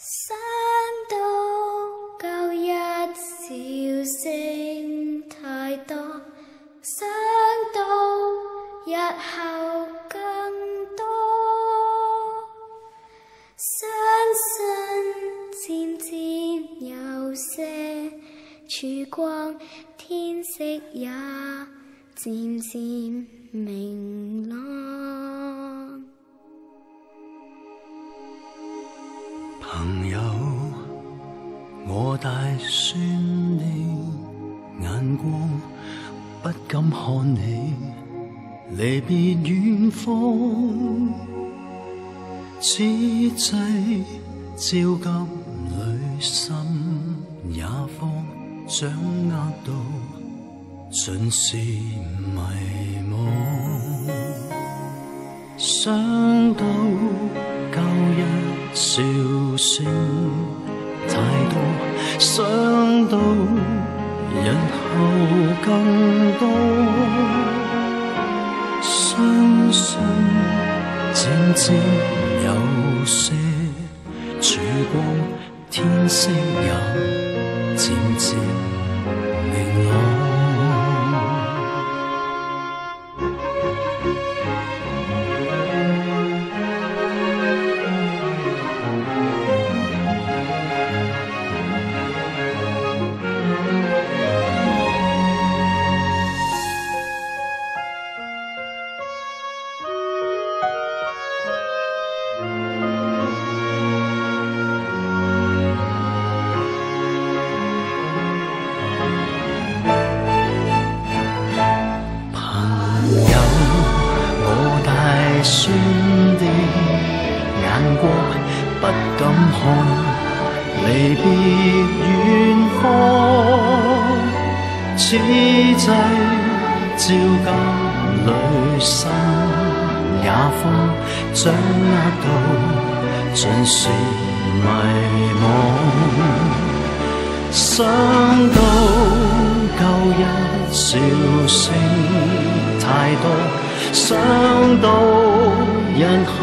想到舊日笑聲太多，想到日後更多，相信漸漸有些曙光，天色也漸漸明朗。朋友，我大算你眼光，不敢看你離別遠方，此際焦急裏心也慌，掌握到盡是迷惘，想到舊日笑聲太多，想到日後更多，相信漸漸有些曙光，天色也漸漸明朗。酸的眼光不敢看，離別遠方，此際焦急裏心也慌，掌握到盡是迷惘，想到舊日笑聲太多，想到日後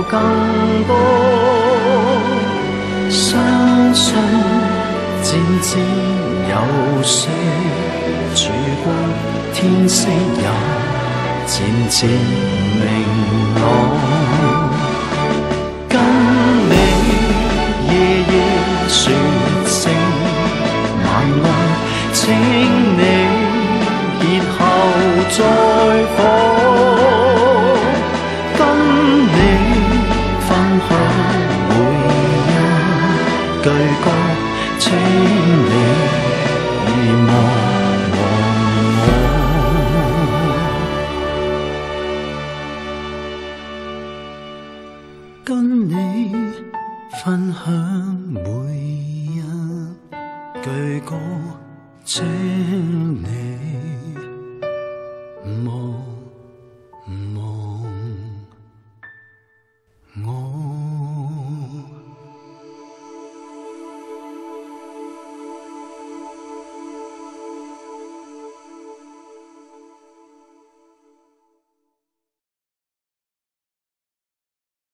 更多，相信漸漸有些曙光，天色也漸漸明朗。跟你夜夜說聲晚安，請你熱後再訪。句歌，請你望我，跟你分享每一句歌，請你。